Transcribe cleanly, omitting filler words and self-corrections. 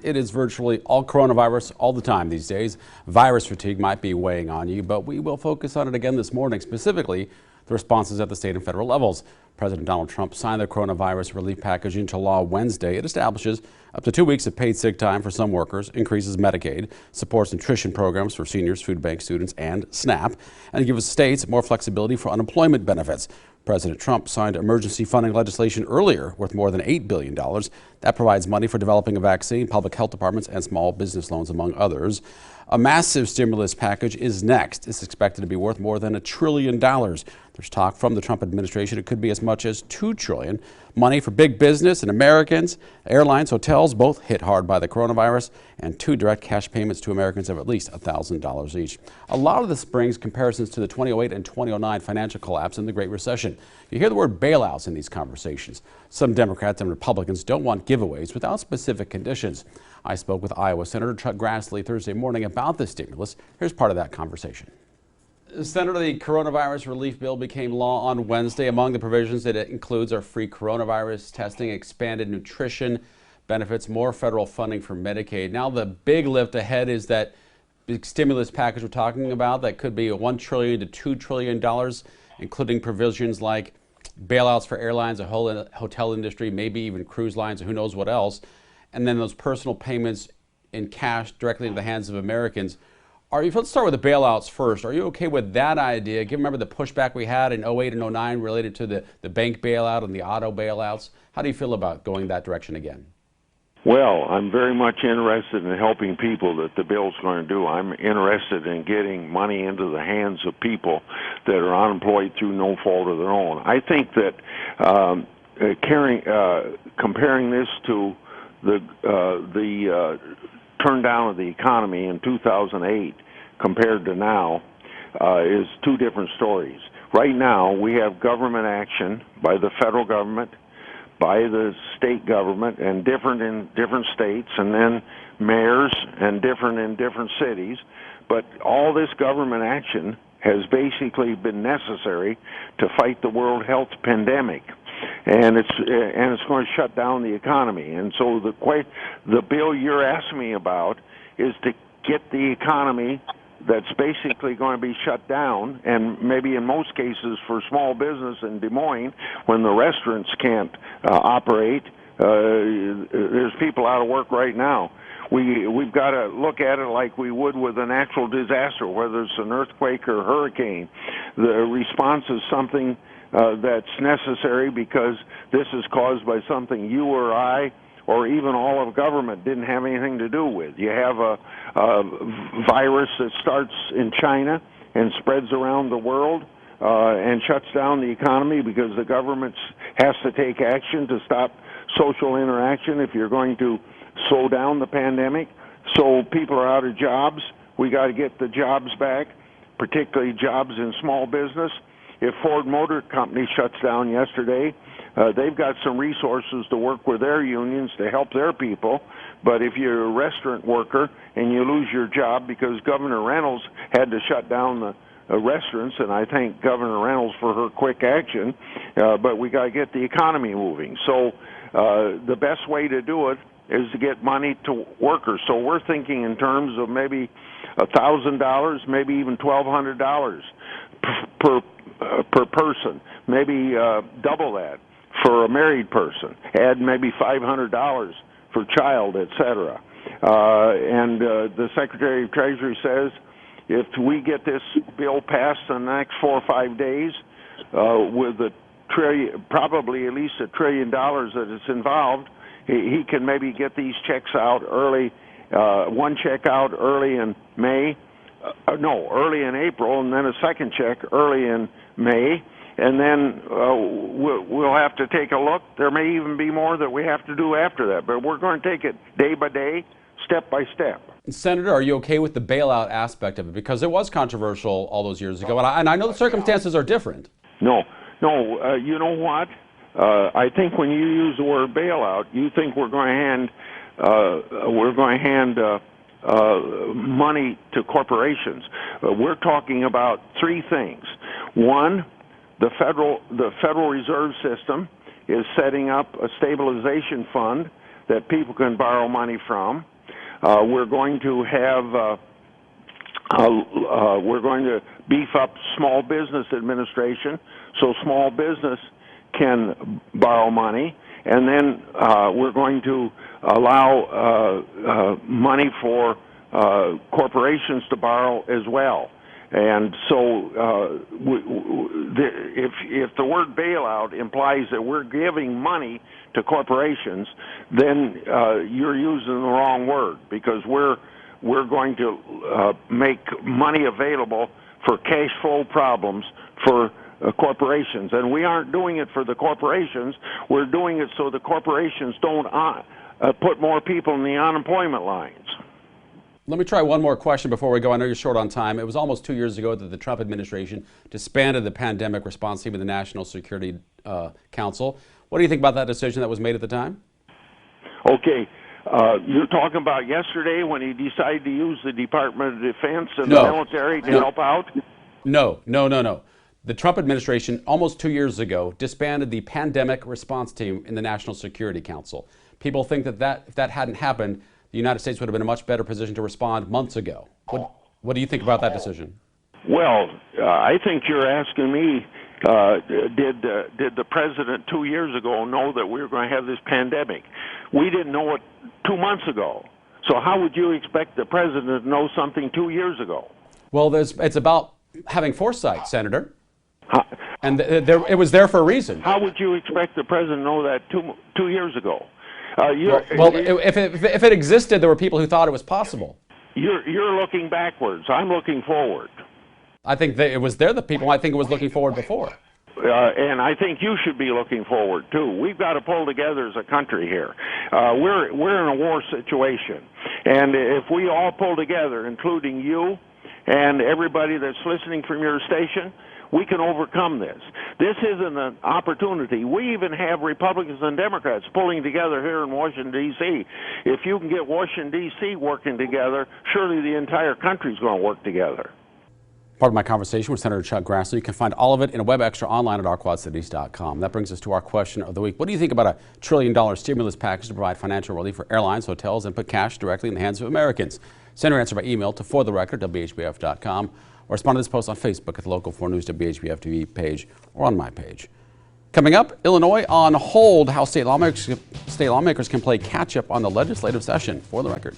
It is virtually all coronavirus all the time these days. Virus fatigue might be weighing on you, but we will focus on it again this morning, specifically the responses at the state and federal levels. President Donald Trump signed the coronavirus relief package into law Wednesday. It establishes up to 2 weeks of paid sick time for some workers, increases Medicaid, supports nutrition programs for seniors, food bank students, and SNAP, and it gives states more flexibility for unemployment benefits. President Trump signed emergency funding legislation earlier worth more than $8 billion. That provides money for developing a vaccine, public health departments, and small business loans, among others. A massive stimulus package is next. It's expected to be worth more than $1 trillion. There's talk from the Trump administration it could be as much as $2 trillion. Money for big business and Americans. Airlines, hotels, both hit hard by the coronavirus, and 2 direct cash payments to Americans of at least $1,000 each. A lot of this brings comparisons to the 2008 and 2009 financial collapse and the Great Recession. You hear the word bailouts in these conversations. Some Democrats and Republicans don't want giveaways without specific conditions. I spoke with Iowa Senator Chuck Grassley Thursday morning about the stimulus. Here's part of that conversation. Senator, the coronavirus relief bill became law on Wednesday. Among the provisions that it includes are free coronavirus testing, expanded nutrition benefits, more federal funding for Medicaid. Now the big lift ahead is that big stimulus package we're talking about that could be $1 trillion to $2 trillion, including provisions like bailouts for airlines, the whole hotel industry, maybe even cruise lines, and who knows what else. And then those personal payments in cash directly into the hands of Americans. Let's start with the bailouts first. Are you okay with that idea? Remember the pushback we had in 08 and 09 related to the bank bailout and the auto bailouts? How do you feel about going that direction again? Well, I'm very much interested in helping people that the bill's going to do. I'm interested in getting money into the hands of people that are unemployed through no fault of their own. I think that comparing this to the turn down of the economy in 2008 compared to now is two different stories. Right now, we have government action by the federal government, by the state government, and different in different states, and then mayors and different in different cities. But all this government action has basically been necessary to fight the world health pandemic. And it's going to shut down the economy. And so the bill you're asking me about is to get the economy that's basically going to be shut down, and maybe in most cases for small business in Des Moines, when the restaurants can't operate, there's people out of work right now. We've got to look at it like we would with a natural disaster, whether it's an earthquake or hurricane. The response is something that's necessary because this is caused by something you or I or even all of government didn't have anything to do with. You have a virus that starts in China and spreads around the world and shuts down the economy because the government has to take action to stop social interaction if you're going to slow down the pandemic. So people are out of jobs. We got to get the jobs back, particularly jobs in small business. If Ford Motor Company shuts down yesterday, they've got some resources to work with their unions to help their people. But if you're a restaurant worker and you lose your job because Governor Reynolds had to shut down the restaurants, and I thank Governor Reynolds for her quick action, but we got to get the economy moving. So the best way to do it is to get money to workers. So we're thinking in terms of maybe $1,000, maybe even $1,200 per person, maybe double that for a married person, add maybe $500 for child, etc. And the Secretary of Treasury says if we get this bill passed in the next 4 or 5 days with probably at least $1 trillion that is involved, he can maybe get these checks out early, one check out early in early in April, and then a second check early in May, and then we'll have to take a look. There may even be more that we have to do after that, but we're going to take it day by day, step by step. Senator, are you okay with the bailout aspect of it? Because it was controversial all those years ago, and I know the circumstances are different. No, you know what? I think when you use the word bailout, you think we're going to hand money to corporations. We're talking about three things. One, the Federal Reserve System is setting up a stabilization fund that people can borrow money from. We're going to have we're going to beef up small business administration so small business can borrow money, and then we're going to allow money for corporations to borrow as well. And so if the word bailout implies that we're giving money to corporations, then you're using the wrong word, because we're going to make money available for cash flow problems for corporations. And we aren't doing it for the corporations. We're doing it so the corporations don't put more people in the unemployment lines. Let me try one more question before we go. I know you're short on time. It was almost 2 years ago that the Trump administration disbanded the pandemic response team of the National Security Council. What do you think about that decision that was made at the time? Okay. You're talking about yesterday when he decided to use the Department of Defense and the military to help out? No. The Trump administration, almost 2 years ago, disbanded the pandemic response team in the National Security Council. People think that if that hadn't happened, the United States would have been in a much better position to respond months ago. What do you think about that decision? Well, I think you're asking me, did the president 2 years ago know that we were going to have this pandemic? We didn't know it 2 months ago. So how would you expect the president to know something 2 years ago? Well, it's about having foresight, Senator. And it was there for a reason. How would you expect the president to know that 2 years ago? If it existed, there were people who thought it was possible. You're looking backwards. I'm looking forward. I think that it was there. The people, I think it was looking forward before. And I think you should be looking forward too. We've got to pull together as a country here. We're in a war situation, and if we all pull together, including you and everybody that's listening from your station, we can overcome this. This isn't an opportunity. We even have Republicans and Democrats pulling together here in Washington, D.C. If you can get Washington, D.C. working together, surely the entire country's going to work together. Part of my conversation with Senator Chuck Grassley. You can find all of it in a web extra online at ourquadcities.com. That brings us to our question of the week. What do you think about a $1 trillion stimulus package to provide financial relief for airlines, hotels, and put cash directly in the hands of Americans? Send your answer by email to fortherecord@whbf.com, or respond to this post on Facebook at the Local 4 News WHBF TV page or on my page. Coming up, Illinois on hold, how state lawmakers can play catch up on the legislative session. For the Record.